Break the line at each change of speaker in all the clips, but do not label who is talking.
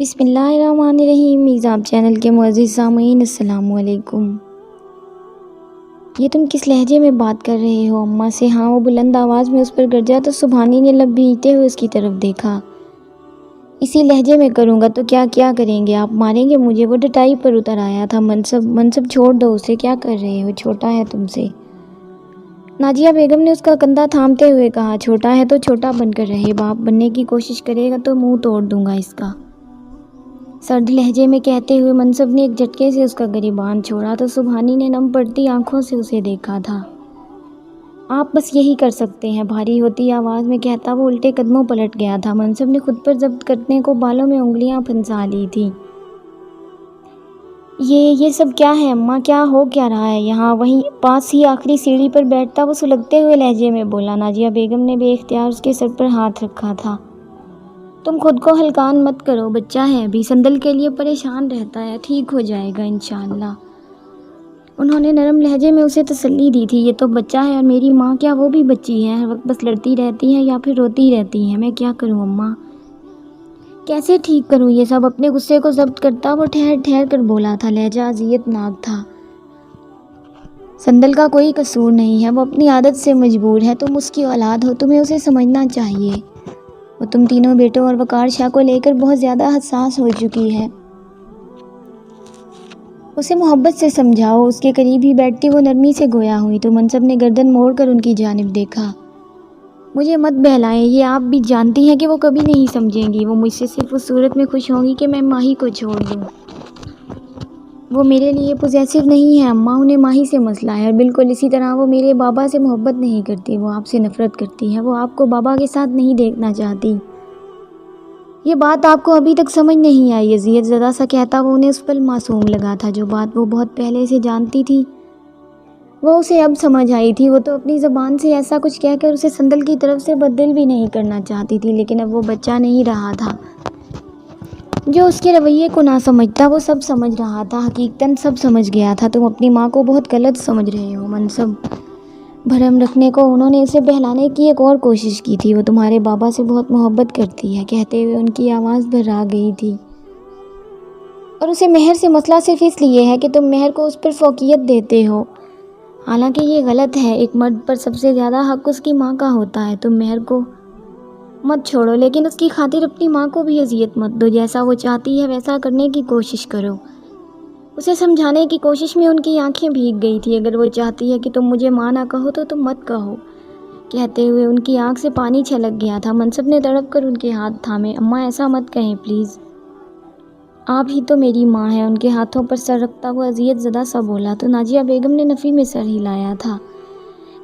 بسم اللہ الرحمن الرحیم۔ میزاب چینل کے معزز سامعین السلام علیکم۔ یہ تم کس لہجے میں بات کر رہے ہو اماں سے؟ ہاں، وہ بلند آواز میں اس پر گرجا تو سبحانی نے لب بھیجتے ہوئے اس کی طرف دیکھا۔ اسی لہجے میں کروں گا تو کیا کریں گے؟ آپ ماریں گے مجھے؟ وہ ڈٹائی پر اتر آیا تھا۔ منصب چھوڑ دو اسے، کیا کر رہے ہو؟ چھوٹا ہے تم سے۔ ناجیہ بیگم نے اس کا کندھا تھامتے ہوئے کہا، چھوٹا ہے تو چھوٹا بن کر رہے، باپ بننے کی کوشش کرے گا تو منہ توڑ دوں گا اس کا۔ سرد لہجے میں کہتے ہوئے منصب نے ایک جھٹکے سے اس کا گریبان چھوڑا تو سبحانی نے نم پڑتی آنکھوں سے اسے دیکھا تھا۔ آپ بس یہی کر سکتے ہیں، بھاری ہوتی آواز میں کہتا وہ الٹے قدموں پلٹ گیا تھا۔ منصب نے خود پر ضبط کرنے کو بالوں میں انگلیاں پھنسا لی تھی۔ یہ سب کیا ہے اماں؟ کیا ہو کیا رہا ہے یہاں؟ وہیں پاس ہی آخری سیڑھی پر بیٹھتا وہ سلگتے ہوئے لہجے میں بولا۔ ناجیہ بیگم نے بے اختیار اس کے سر پر ہاتھ رکھا تھا۔ تم خود کو ہلکان مت کرو، بچہ ہے ابھی، سندل کے لیے پریشان رہتا ہے، ٹھیک ہو جائے گا انشاءاللہ۔ انہوں نے نرم لہجے میں اسے تسلی دی تھی۔ یہ تو بچہ ہے اور میری ماں کیا وہ بھی بچی ہے؟ ہر وقت بس لڑتی رہتی ہیں یا پھر روتی رہتی ہیں، میں کیا کروں اماں؟ کیسے ٹھیک کروں یہ سب؟ اپنے غصے کو ضبط کرتا وہ ٹھہر کر بولا تھا، لہجہ اذیت ناک تھا۔ سندل کا کوئی قصور نہیں ہے، وہ اپنی عادت سے مجبور ہے، تم اس کی اولاد ہو، تمہیں اسے سمجھنا چاہیے۔ وہ تم تینوں بیٹوں اور وقار شاہ کو لے کر بہت زیادہ حساس ہو چکی ہے، اسے محبت سے سمجھاؤ۔ اس کے قریب ہی بیٹھتی وہ نرمی سے گویا ہوئی تو منصب نے گردن موڑ کر ان کی جانب دیکھا۔ مجھے مت بہلائیں، یہ آپ بھی جانتی ہیں کہ وہ کبھی نہیں سمجھیں گی، وہ مجھ سے صرف اس صورت میں خوش ہوں گی کہ میں ماہی کو چھوڑ دوں۔ وہ میرے لیے پوزیسو نہیں ہے اماں، انہیں ماہی سے مسئلہ ہے، اور بالکل اسی طرح وہ میرے بابا سے محبت نہیں کرتی، وہ آپ سے نفرت کرتی ہے، وہ آپ کو بابا کے ساتھ نہیں دیکھنا چاہتی۔ یہ بات آپ کو ابھی تک سمجھ نہیں آئی؟ اذیت زدہ سا کہتا وہ انہیں اس پل معصوم لگا تھا۔ جو بات وہ بہت پہلے سے جانتی تھی وہ اسے اب سمجھ آئی تھی۔ وہ تو اپنی زبان سے ایسا کچھ کہہ کر اسے سندل کی طرف سے بددل بھی نہیں کرنا چاہتی تھی، لیکن اب وہ بچہ نہیں رہا تھا جو اس کے رویے کو نہ سمجھتا، وہ سب سمجھ رہا تھا، حقیقتاً سب سمجھ گیا تھا۔ تم اپنی ماں کو بہت غلط سمجھ رہے ہو منصب۔ بھرم رکھنے کو انہوں نے اسے بہلانے کی ایک اور کوشش کی تھی۔ وہ تمہارے بابا سے بہت محبت کرتی ہے، کہتے ہوئے ان کی آواز بھرا گئی تھی، اور اسے مہر سے مسئلہ صرف اس لیے ہے کہ تم مہر کو اس پر فوقیت دیتے ہو، حالانکہ یہ غلط ہے۔ ایک مرد پر سب سے زیادہ حق اس کی ماں کا ہوتا ہے۔ تم مہر کو مت چھوڑو، لیکن اس کی خاطر اپنی ماں کو بھی اذیت مت دو، جیسا وہ چاہتی ہے ویسا کرنے کی کوشش کرو۔ اسے سمجھانے کی کوشش میں ان کی آنکھیں بھیگ گئی تھی۔ اگر وہ چاہتی ہے کہ تم مجھے ماں نہ کہو تو تم مت کہو، کہتے ہوئے ان کی آنکھ سے پانی چھلک گیا تھا۔ منصب نے تڑپ کر ان کے ہاتھ تھامے۔ اماں ایسا مت کہیں پلیز، آپ ہی تو میری ماں ہیں۔ ان کے ہاتھوں پر سر رکھتا ہوا اذیت زدہ سا بولا تو ناجیہ بیگم نے نفی میں سر ہلایا تھا۔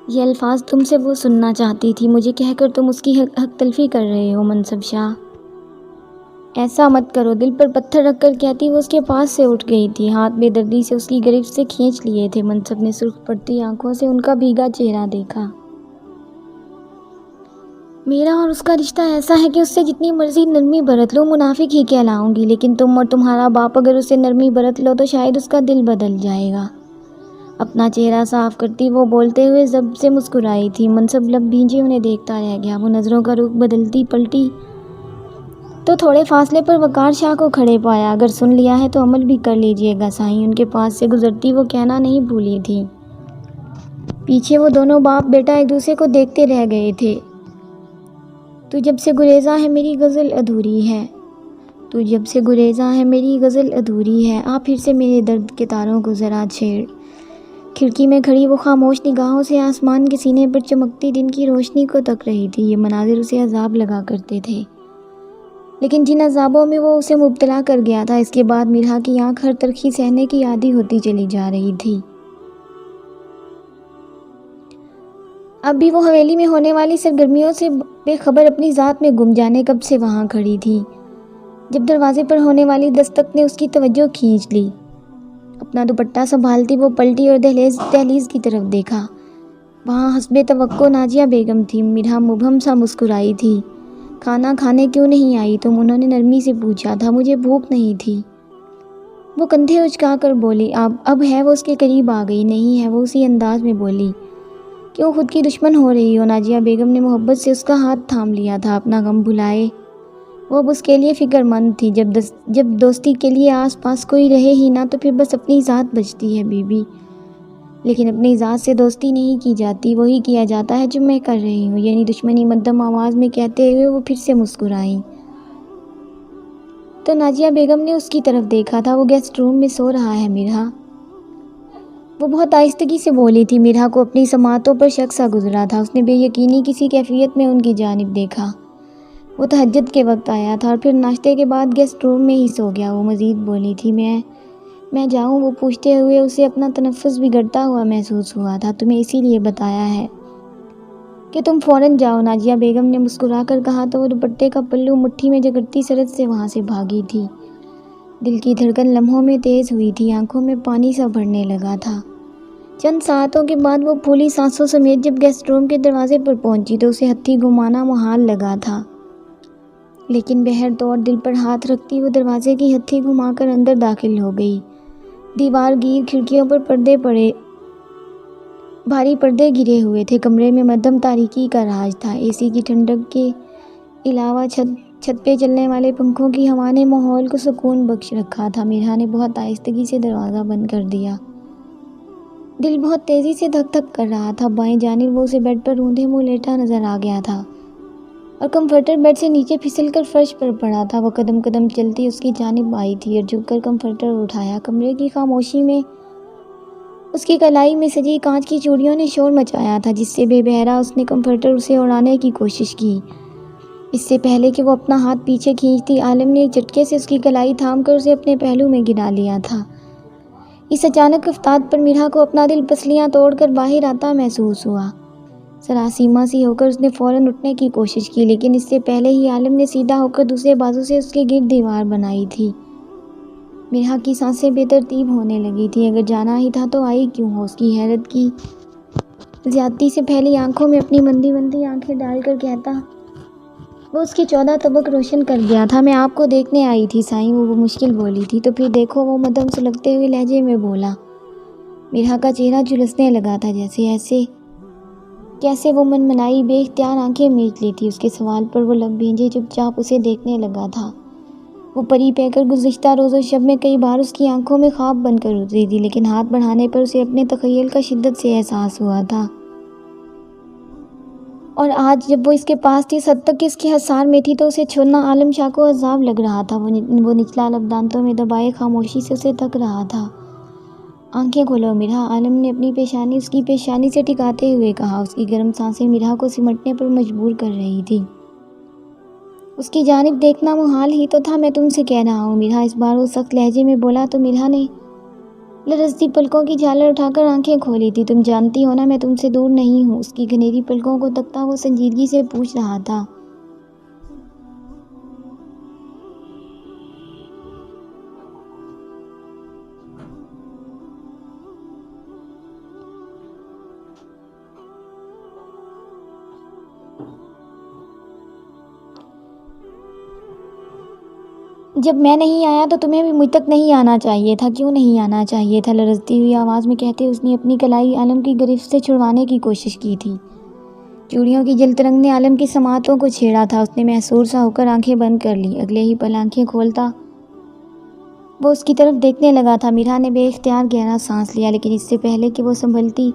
یہ الفاظ تم سے وہ سننا چاہتی تھی، مجھے کہہ کر تم اس کی حق تلفی کر رہے ہو منصب شاہ۔ ایسا مت کرو، دل پر پتھر رکھ کر کہتی وہ اس کے پاس سے اٹھ گئی تھی۔ ہاتھ بے دردی سے اس کی گرفت سے کھینچ لیے تھے۔ منصب نے سرخ پڑتی آنکھوں سے ان کا بھیگا چہرہ دیکھا۔ میرا اور اس کا رشتہ ایسا ہے کہ اس سے جتنی مرضی نرمی برت لو منافق ہی کہلاؤں گی، لیکن تم اور تمہارا باپ اگر اسے نرمی برت لو تو شاید اس کا دل بدل جائے گا۔ اپنا چہرہ صاف کرتی وہ بولتے ہوئے ضبط سے مسکرائی تھی۔ منصب لب بھیجے انہیں دیکھتا رہ گیا۔ وہ نظروں کا رخ بدلتی پلٹی تو تھوڑے فاصلے پر وقار شاہ کو کھڑے پایا۔ اگر سن لیا ہے تو عمل بھی کر لیجیے گا سائیں، ان کے پاس سے گزرتی وہ کہنا نہیں بھولی تھی۔ پیچھے وہ دونوں باپ بیٹا ایک دوسرے کو دیکھتے رہ گئے تھے۔ تو جب سے گریزاں ہے میری غزل ادھوری ہے، تو جب سے گریزاں ہے میری غزل ادھوری ہے، آ پھر سے میرے درد کے تاروں کو ذرا چھیڑ۔ کھڑکی میں کھڑی وہ خاموش نگاہوں سے آسمان کے سینے پر چمکتی دن کی روشنی کو تک رہی تھی۔ یہ مناظر اسے عذاب لگا کرتے تھے، لیکن جن عذابوں میں وہ اسے مبتلا کر گیا تھا، اس کے بعد میرا کی آنکھ ہر تلخی سہنے کی عادی ہوتی چلی جا رہی تھی۔ اب بھی وہ حویلی میں ہونے والی سرگرمیوں سے بے خبر اپنی ذات میں گم، جانے کب سے وہاں کھڑی تھی۔ جب دروازے پر ہونے والی دستک نے اس کی توجہ کھینچ لی، اپنا دوپٹہ سنبھالتی وہ پلٹی اور دہلیز کی طرف دیکھا۔ وہاں حسب توقع ناجیہ بیگم تھی۔ میرا مبہم سا مسکرائی تھی۔ کھانا کھانے کیوں نہیں آئی تم؟ انہوں نے نرمی سے پوچھا تھا۔ مجھے بھوک نہیں تھی، وہ کندھے اچکا کر بولی۔ اب ہے وہ اس کے قریب آ گئی۔ نہیں ہے، وہ اسی انداز میں بولی۔ کیوں خود کی دشمن ہو رہی ہو؟ ناجیہ بیگم نے محبت سے اس کا ہاتھ تھام لیا تھا۔ اپنا غم بھلائے وہ اب اس کے لیے فکر مند تھی۔ جب دوستی کے لیے آس پاس کوئی رہے ہی نہ تو پھر بس اپنی ذات بچتی ہے بی بی، لیکن اپنی ذات سے دوستی نہیں کی جاتی، وہی کیا جاتا ہے جو میں کر رہی ہوں، یعنی دشمنی مدھم آواز میں کہتے ہوئے وہ پھر سے مسکرائیں۔ تو نازیہ بیگم نے اس کی طرف دیکھا تھا۔ وہ گیسٹ روم میں سو رہا ہے مرحا، وہ بہت آہستگی سے بولی تھی۔ مرحا کو اپنی سماعتوں پر شک سا گزرا تھا۔ اس نے بے یقینی کسی کیفیت میں ان کی جانب دیکھا۔ وہ تہجد کے وقت آیا تھا اور پھر ناشتے کے بعد گیسٹ روم میں ہی سو گیا۔ وہ مزید بولی تھی، میں جاؤں؟ وہ پوچھتے ہوئے اسے اپنا تنفس بگڑتا ہوا محسوس ہوا تھا۔ تمہیں اسی لیے بتایا ہے کہ تم فوراً جاؤ، نازیہ بیگم نے مسکرا کر کہا تو وہ دوپٹے کا پلو مٹھی میں جگڑتی سرعت سے وہاں سے بھاگی تھی۔ دل کی دھڑکن لمحوں میں تیز ہوئی تھی، آنکھوں میں پانی سا بھرنے لگا تھا۔ چند ساعتوں کے بعد وہ پھولی سانسوں سمیت جب گیسٹ روم کے دروازے پر پہنچی تو اسے ہتھی گھمانا محال لگا تھا، لیکن بہر طور دل پر ہاتھ رکھتی وہ دروازے کی ہتھی گھما کر اندر داخل ہو گئی۔ دیوار گیر کھڑکیوں پر بھاری پردے گرے ہوئے تھے۔ کمرے میں مدھم تاریکی کا راج تھا۔ اے سی کی ٹھنڈک کے علاوہ چھت پہ چلنے والے پنکھوں کی ہوا نے ماحول کو سکون بخش رکھا تھا۔ مرحا نے بہت آہستگی سے دروازہ بند کر دیا۔ دل بہت تیزی سے دھک دھک کر رہا تھا۔ بائیں جانب وہ اسے بیڈ پر روندھے منہ لیٹا نظر آ گیا تھا اور کمفرٹر بیڈ سے نیچے پھسل کر فرش پر پڑا تھا۔ وہ قدم قدم چلتی اس کی جانب آئی تھی اور جھک کر کمفرٹر اٹھایا۔ کمرے کی خاموشی میں اس کی کلائی میں سجی کانچ کی چوڑیوں نے شور مچایا تھا، جس سے بے بہرا اس نے کمفرٹر اسے اڑانے کی کوشش کی۔ اس سے پہلے کہ وہ اپنا ہاتھ پیچھے کھینچتی، عالم نے ایک جھٹکے سے اس کی کلائی تھام کر اسے اپنے پہلو میں گرا لیا تھا۔ اس اچانک افتاد پر مرحا کو اپنا دل پسلیاں توڑ کر باہر آتا محسوس ہوا۔ سراسیمہ سی ہو کر اس نے فوراً اٹھنے کی کوشش کی، لیکن اس سے پہلے ہی عالم نے سیدھا ہو کر دوسرے بازو سے اس کے گرد دیوار بنائی تھی۔ مرحا کی سانسیں بے ترتیب ہونے لگی تھی۔ اگر جانا ہی تھا تو آئی کیوں ہو؟ اس کی حیرت کی زیادتی سے پھیلی آنکھوں میں اپنی مندی مندی آنکھیں ڈال کر کہتا وہ اس کے 14 طبق روشن کر گیا تھا۔ میں آپ کو دیکھنے آئی تھی سائیں، وہ مشکل بولی تھی۔ تو پھر دیکھو، وہ مدھم سلگتے ہوئے لہجے میں بولا۔ مرحا کا چہرہ جھلسنے لگا تھا، کیسے وہ منمنائی بے اختیار آنکھیں میچ لیتی۔ اس کے سوال پر وہ لب بھینجے چپ چاپ اسے دیکھنے لگا تھا۔ وہ پری پہ کر گزشتہ روز و شب میں کئی بار اس کی آنکھوں میں خواب بن کر اتری تھی، لیکن ہاتھ بڑھانے پر اسے اپنے تخیل کا شدت سے احساس ہوا تھا۔ اور آج جب وہ اس کے پاس تھی، اس حد تک کہ اس کے حصار میں تھی، تو اسے چھوڑنا عالم شاہ کو عذاب لگ رہا تھا۔ وہ نچلا لب دانتوں میں دبائے خاموشی سے اسے تک رہا تھا۔ آنکھیں کھولو مرحا، عالم نے اپنی پیشانی اس کی پیشانی سے ٹکاتے ہوئے کہا۔ اس کی گرم سانسیں مرحا کو سمٹنے پر مجبور کر رہی تھی۔ اس کی جانب دیکھنا محال ہی تو تھا۔ میں تم سے کہہ رہا ہوں مرحا، اس بار وہ سخت لہجے میں بولا تو مرحا نے لرزتی پلکوں کی جھالر اٹھا کر آنکھیں کھولی تھی۔ تم جانتی ہو نا میں تم سے دور نہیں ہوں۔ اس کی گھنیری پلکوں کو تکتا وہ سنجیدگی سے پوچھ رہا تھا۔ جب میں نہیں آیا تو تمہیں بھی مجھ تک نہیں آنا چاہیے تھا۔ کیوں نہیں آنا چاہیے تھا؟ لرزتی ہوئی آواز میں کہتے اس نے اپنی کلائی عالم کی گرفت سے چھڑوانے کی کوشش کی تھی۔ چوڑیوں کی جل ترنگ نے عالم کی سماعتوں کو چھیڑا تھا۔ اس نے محصور سا ہو کر آنکھیں بند کر لی۔ اگلے ہی پل آنکھیں کھولتا وہ اس کی طرف دیکھنے لگا تھا۔ مرحا نے بے اختیار گہرا سانس لیا، لیکن اس سے پہلے کہ وہ سنبھلتی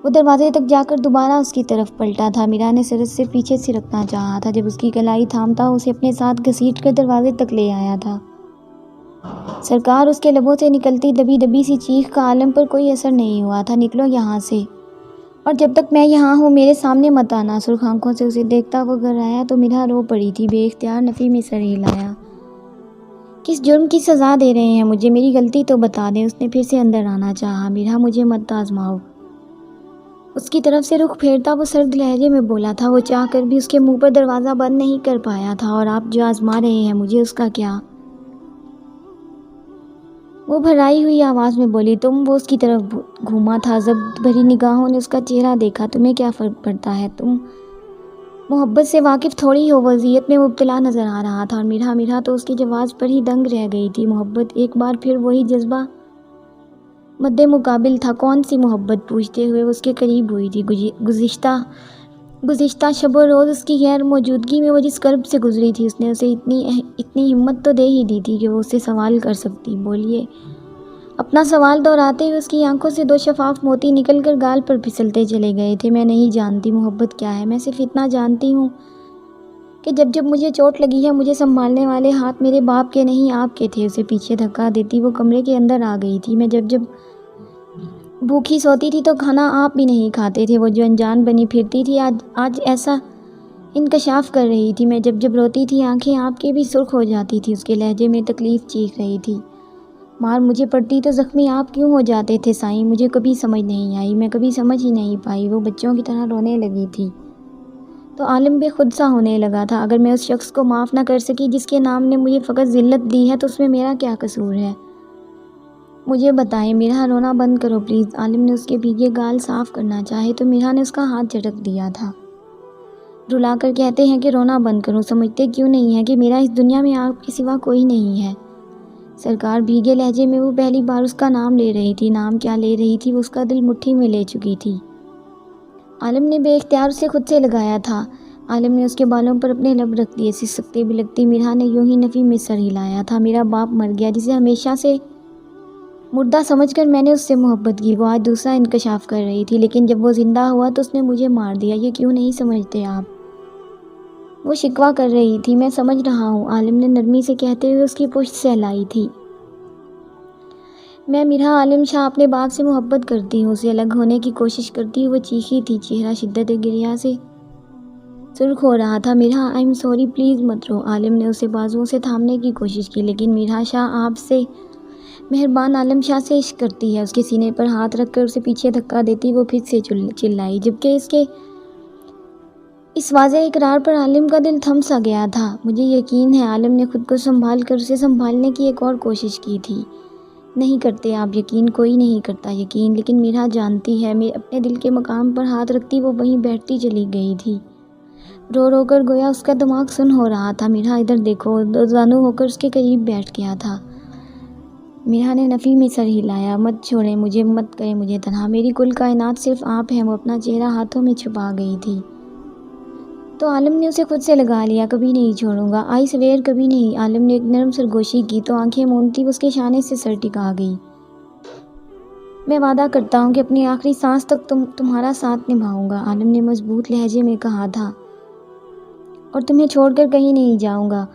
وہ دروازے تک جا کر دوبارہ اس کی طرف پلٹا تھا۔ مرحا نے سرعت سے پیچھے سرکنا چاہا تھا۔ جب اس کی کلائی تھامتا اسے اپنے ساتھ گھسیٹ کر دروازے تک لے آیا تھا۔ سرکار، اس کے لبوں سے نکلتی دبی دبی سی چیخ کا عالم پر کوئی اثر نہیں ہوا تھا۔ نکلو یہاں سے، اور جب تک میں یہاں ہوں میرے سامنے مت آنا۔ سرخ آنکھوں سے اسے دیکھتا وہ گھر آیا تو مرحا رو پڑی تھی۔ بے اختیار نفی میں سر ہلایا۔ کس جرم کی سزا دے رہے ہیں مجھے؟ میری غلطی تو بتا دیں۔ اس نے پھر سے اندر آنا چاہا۔ مرحا، مجھے مت آزماؤ۔ اس کی طرف سے رخ پھیرتا وہ سرد لہجے میں بولا تھا۔ وہ چاہ کر بھی اس کے منہ پر دروازہ بند نہیں کر پایا تھا۔ اور آپ جو آزما رہے ہیں مجھے، اس کا کیا؟ وہ بھرائی ہوئی آواز میں بولی۔ وہ اس کی طرف گھوما تھا۔ ضبط بھری نگاہوں نے اس کا چہرہ دیکھا۔ تمہیں کیا فرق پڑتا ہے؟ تم محبت سے واقف تھوڑی ہو؟ وہ اذیت میں مبتلا نظر آ رہا تھا، اور مرحا تو اس کی جواز پر ہی دنگ رہ گئی تھی۔ محبت؟ ایک بار پھر وہی جذبہ مد مقابل تھا۔ کون سی محبت؟ پوچھتے ہوئے وہ اس کے قریب ہوئی تھی۔ گزشتہ گزشتہ شب و روز اس کی غیر موجودگی میں وہ جس کرب سے گزری تھی، اس نے اسے اتنی ہمت تو دے ہی دی تھی کہ وہ اس سے سوال کر سکتی۔ بولیے۔ اپنا سوال دہراتے ہوئے اس کی آنکھوں سے دو شفاف موتی نکل کر گال پر پھسلتے چلے گئے تھے۔ میں نہیں جانتی محبت کیا ہے، میں صرف اتنا جانتی ہوں کہ جب مجھے چوٹ لگی ہے، مجھے سنبھالنے والے ہاتھ میرے باپ کے نہیں آپ کے تھے۔ اسے پیچھے دھکا دیتی وہ کمرے کے اندر آ گئی تھی۔ میں جب بھوکی سوتی تھی تو کھانا آپ بھی نہیں کھاتے تھے۔ وہ جو انجان بنی پھرتی تھی آج ایسا انکشاف کر رہی تھی۔ میں جب روتی تھی آنکھیں آپ کے بھی سرخ ہو جاتی تھی۔ اس کے لہجے میں تکلیف چیخ رہی تھی۔ مار مجھے پڑتی تو زخمی آپ کیوں ہو جاتے تھے سائیں؟ مجھے کبھی سمجھ نہیں آئی، میں کبھی سمجھ ہی نہیں پائی۔ وہ بچوں کی طرح رونے لگی تھی تو عالم بے خود سا ہونے لگا تھا۔ اگر میں اس شخص کو معاف نہ کر سکی جس کے نام نے مجھے فقط ذلت دی ہے تو اس میں میرا کیا قصور ہے؟ مجھے بتائیں۔ میرا رونا بند کرو پلیز۔ عالم نے اس کے بھیگے گال صاف کرنا چاہے تو میرا نے اس کا ہاتھ جھٹک دیا تھا۔ رلا کر کہتے ہیں کہ رونا بند کرو، سمجھتے کیوں نہیں ہے کہ میرا اس دنیا میں آپ کے سوا کوئی نہیں ہے؟ سرکار، بھیگے لہجے میں وہ پہلی بار اس کا نام لے رہی تھی۔ نام کیا لے رہی تھی؟ وہ اس کا دل مٹھی میں لے چکی تھی۔ عالم نے بے اختیار اسے خود سے لگایا تھا۔ عالم نے اس کے بالوں پر اپنے لب رکھ دیے۔ سسکتی بلکتی میرا نے یوں ہی نفی میں سر ہلایا تھا۔ میرا باپ مر گیا، جسے ہمیشہ سے مردہ سمجھ کر میں نے اس سے محبت کی۔ وہ آج دوسرا انکشاف کر رہی تھی، لیکن جب وہ زندہ ہوا تو اس نے مجھے مار دیا۔ یہ کیوں نہیں سمجھتے آپ؟ وہ شکوہ کر رہی تھی۔ میں سمجھ رہا ہوں، عالم نے نرمی سے کہتے ہوئے اس کی پشت سہلائی تھی۔ میں میرا عالم شاہ اپنے باپ سے محبت کرتی ہوں۔ اسے الگ ہونے کی کوشش کرتی ہوئے چیخی تھی۔ چہرہ شدت گریہ سے سرخ ہو رہا تھا۔ میرا آئی ایم سوری، پلیز مت رو۔ عالم نے اسے بازوؤں سے تھامنے کی کوشش کی، لیکن میرا شاہ آپ سے مہربان عالم شاہ سے عشق کرتی ہے۔ اس کے سینے پر ہاتھ رکھ کر اسے پیچھے دھکا دیتی وہ پھر سے چلائی، جبکہ اس واضح اقرار پر عالم کا دل تھم سا گیا تھا۔ مجھے یقین ہے عالم نے خود کو سنبھال کر اسے سنبھالنے کی ایک اور کوشش کی تھی۔ نہیں کرتے آپ یقین، کوئی نہیں کرتا یقین، لیکن میرا جانتی ہے۔ میں اپنے دل کے مقام پر ہاتھ رکھتی وہ وہیں بیٹھتی چلی گئی تھی، رو رو کر، گویا اس کا دماغ سن ہو رہا تھا۔ میرا ادھر دیکھو۔ دو زانو ہو کر اس کے قریب بیٹھ گیا تھا۔ میرا نے نفی میں سر ہلایا۔ مت چھوڑیں مجھے، مت کریں مجھے تنہا، میری کل کائنات صرف آپ ہیں۔ وہ اپنا چہرہ ہاتھوں میں چھپا گئی تھی تو عالم نے اسے خود سے لگا لیا۔ کبھی نہیں چھوڑوں گا، آئی سویئر، کبھی نہیں۔ عالم نے ایک نرم سرگوشی کی تو آنکھیں موندتی وہ اس کے شانے سے سر ٹکا گئی۔ میں وعدہ کرتا ہوں کہ اپنی آخری سانس تک تمہارا ساتھ نبھاؤں گا، عالم نے مضبوط لہجے میں کہا تھا، اور تمہیں چھوڑ کر کہیں نہیں جاؤں گا،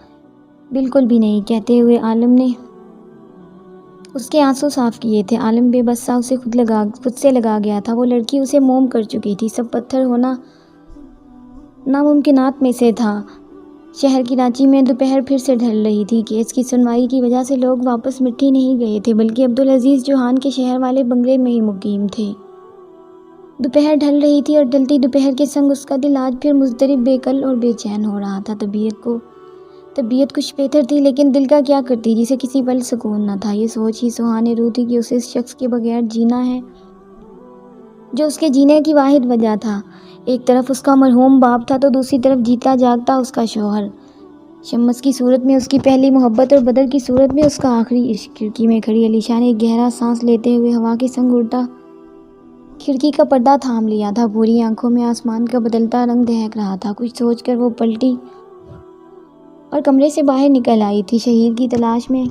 بالکل بھی نہیں۔ کہتے ہوئے عالم نے اس کے آنسو صاف کیے تھے۔ عالم بے بس سا اسے خود سے لگا گیا تھا۔ وہ لڑکی اسے موم کر چکی تھی۔ سب پتھر ہونا ناممکنات میں سے تھا۔ شہر کراچی میں دوپہر پھر سے ڈھل رہی تھی۔ کیس کی سنوائی کی وجہ سے لوگ واپس مٹھی نہیں گئے تھے، بلکہ عبدالعزیز چوہان کے شہر والے بنگلے میں ہی مقیم تھے۔ دوپہر ڈھل رہی تھی اور ڈھلتی دوپہر کے سنگ اس کا دل آج پھر مضطرب، بے کل اور بے چین ہو رہا تھا۔ طبیعت کچھ بہتر تھی، لیکن دل کا کیا کرتی جسے کسی پل سکون نہ تھا۔ یہ سوچ ہی سہانے روح تھی کہ اسے اس شخص کے بغیر جینا ہے جو اس کے جینے کی واحد وجہ تھا۔ ایک طرف اس کا مرحوم باپ تھا تو دوسری طرف جیتا جاگتا اس کا شوہر، شمس کی صورت میں اس کی پہلی محبت اور بدر کی صورت میں اس کا آخری عشق۔ کھڑکی میں کھڑی علیشا نے ایک گہرا سانس لیتے ہوئے ہوا کے سنگ اڑتا کھڑکی کا پردہ تھام لیا تھا۔ بھوری آنکھوں میں آسمان کا بدلتا رنگ دہک رہا تھا۔ کچھ سوچ کر وہ پلٹی اور کمرے سے باہر نکل آئی تھی۔ شہیر کی تلاش میں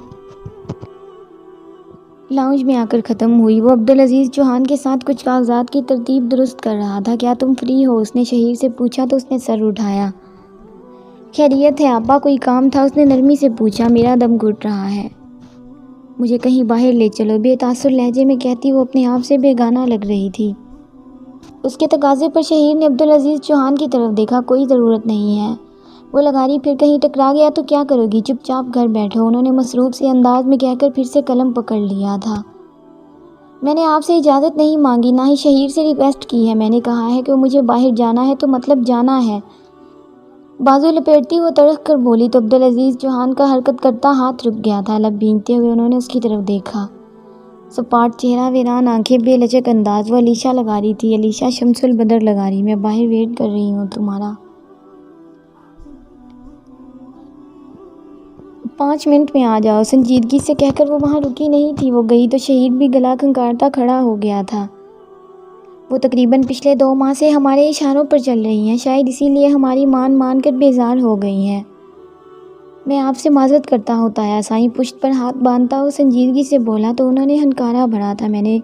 لاؤنج میں آ کر ختم ہوئی۔ وہ عبدالعزیز چوہان کے ساتھ کچھ کاغذات کی ترتیب درست کر رہا تھا۔ کیا تم فری ہو؟ اس نے شہیر سے پوچھا تو اس نے سر اٹھایا۔ خیریت ہے آپا، کوئی کام تھا؟ اس نے نرمی سے پوچھا۔ میرا دم گھٹ رہا ہے، مجھے کہیں باہر لے چلو، بے تاثر لہجے میں کہتی وہ اپنے آپ سے بیگانہ لگ رہی تھی۔ اس کے تقاضے پر شہیر نے عبدالعزیز چوہان کی طرف دیکھا۔ کوئی ضرورت نہیں ہے، وہ لگا رہی، پھر کہیں ٹکرا گیا تو کیا کرو گی؟ چپ چاپ گھر بیٹھو، انہوں نے مصروف سے انداز میں کہہ کر پھر سے قلم پکڑ لیا تھا۔ میں نے آپ سے اجازت نہیں مانگی، نہ ہی شہیر سے ریکویسٹ کی ہے۔ میں نے کہا ہے کہ مجھے باہر جانا ہے تو مطلب جانا ہے۔ بازو لپیٹتی وہ تڑک کر بولی تو عبدالعزیز چوہان کا حرکت کرتا ہاتھ رک گیا تھا۔ لب بھینچتے ہوئے انہوں نے اس کی طرف دیکھا۔ سپاٹ چہرہ، ویران آنکھیں، بے لچک انداز۔ وہ علیشا لگا رہی تھی، علیشا شمس البدر لگا رہی۔ میں باہر ویٹ کر رہی ہوں تمہارا، 5 منٹ میں آ جاؤ، سنجیدگی سے کہہ کر وہ وہاں رکی نہیں تھی۔ وہ گئی تو شہید بھی گلا کھنکارتا کھڑا ہو گیا تھا۔ وہ تقریباً پچھلے 2 ماہ سے ہمارے اشاروں پر چل رہی ہیں، شاید اسی لیے ہماری مان کر بیزار ہو گئی ہیں۔ میں آپ سے معذرت کرتا ہوں تایا۔ سائیں پشت پر ہاتھ باندھتا وہ سنجیدگی سے بولا تو انہوں نے ہنکارا بھرا تھا۔ میں نے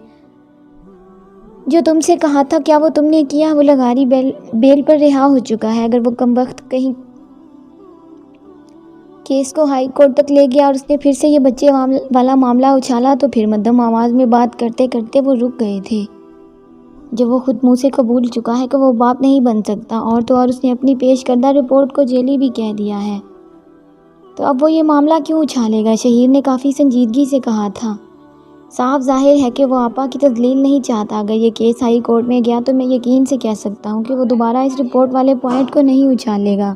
جو تم سے کہا تھا کیا وہ تم نے کیا؟ وہ لغاری بیل پر رہا ہو چکا ہے۔ اگر وہ کمبخت کہیں کیس کو ہائی کورٹ تک لے گیا اور اس نے پھر سے یہ بچے والا معاملہ اچھالا تو پھر مدھم آواز میں بات کرتے کرتے وہ رک گئے تھے۔ جب وہ خود منہ سے قبول چکا ہے کہ وہ باپ نہیں بن سکتا، اور تو اور اس نے اپنی پیش کردہ رپورٹ کو جعلی بھی کہہ دیا ہے، تو اب وہ یہ معاملہ کیوں اچھالے گا؟ شہیر نے کافی سنجیدگی سے کہا تھا۔ صاف ظاہر ہے کہ وہ آپا کی تذلیل نہیں چاہتا۔ اگر یہ کیس ہائی کورٹ میں گیا تو میں یقین سے کہہ سکتا ہوں کہ وہ دوبارہ اس رپورٹ والے پوائنٹ کو نہیں اچھالے گا۔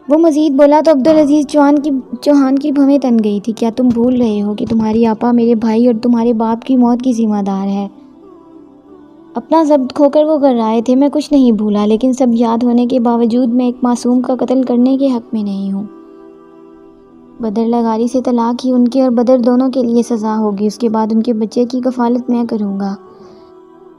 وہ مزید بولا تو عبدالعزیز چوہان کی بھویں تن گئی تھی۔ کیا تم بھول رہے ہو کہ تمہاری آپا میرے بھائی اور تمہارے باپ کی موت کی ذمہ دار ہے؟ اپنا ضبط کھو کر وہ گھرائے تھے۔ میں کچھ نہیں بھولا، لیکن سب یاد ہونے کے باوجود میں ایک معصوم کا قتل کرنے کے حق میں نہیں ہوں۔ بدر لغاری سے طلاق ہی ان کے اور بدر دونوں کے لیے سزا ہوگی۔ اس کے بعد ان کے بچے کی کفالت میں کروں گا۔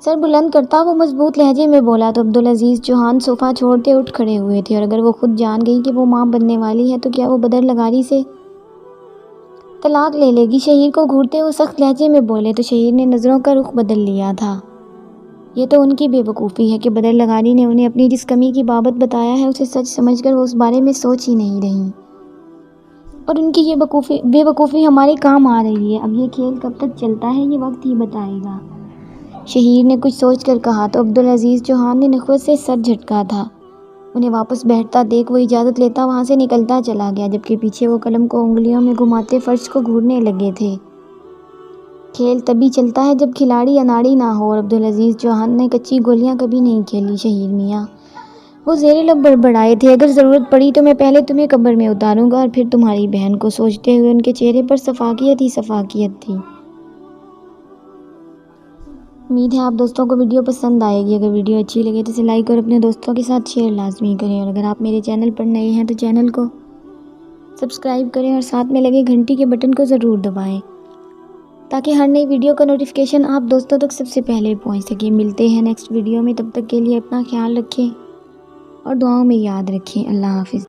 سر بلند کرتا وہ مضبوط لہجے میں بولا تو عبدالعزیز چوہان صوفہ چھوڑتے اٹھ کھڑے ہوئے تھے، اور اگر وہ خود جان گئی کہ وہ ماں بننے والی ہے تو کیا وہ بدر لغاری سے طلاق لے لے گی؟ شہیر کو گھورتے وہ سخت لہجے میں بولے تو شہیر نے نظروں کا رخ بدل لیا تھا۔ یہ تو ان کی بے وقوفی ہے کہ بدر لغاری نے انہیں اپنی جس کمی کی بابت بتایا ہے اسے سچ سمجھ کر وہ اس بارے میں سوچ ہی نہیں رہی، اور ان کی یہ بے وقوفی ہمارے کام آ رہی ہے۔ اب یہ کھیل کب تک چلتا ہے یہ وقت ہی بتائے گا۔ شہیر نے کچھ سوچ کر کہا تو عبدالعزیز چوہان نے نخوت سے سر جھٹکا تھا۔ انہیں واپس بیٹھتا دیکھ وہ اجازت لیتا وہاں سے نکلتا چلا گیا، جبکہ پیچھے وہ قلم کو انگلیوں میں گھماتے فرش کو گھورنے لگے تھے۔ کھیل تبھی چلتا ہے جب کھلاڑی اناڑی نہ ہو، اور عبدالعزیز چوہان نے کچی گولیاں کبھی نہیں کھیلی شہیر میاں۔ وہ زیر لب بڑبڑائے تھے، اگر ضرورت پڑی تو میں پہلے تمہیں قبر میں اتاروں گا اور پھر تمہاری بہن کو۔ سوچتے ہوئے ان کے چہرے پر شفقت ہی شفقت تھی۔ امید ہے آپ دوستوں کو ویڈیو پسند آئے گی۔ اگر ویڈیو اچھی لگے تو اسے لائک اور اپنے دوستوں کے ساتھ شیئر لازمی کریں، اور اگر آپ میرے چینل پر نئے ہیں تو چینل کو سبسکرائب کریں اور ساتھ میں لگے گھنٹی کے بٹن کو ضرور دبائیں تاکہ ہر نئی ویڈیو کا نوٹیفیکیشن آپ دوستوں تک سب سے پہلے پہنچ سکے۔ ملتے ہیں نیکسٹ ویڈیو میں، تب تک کے لیے اپنا خیال رکھیں اور دعاؤں میں یاد رکھیں۔ اللہ حافظ۔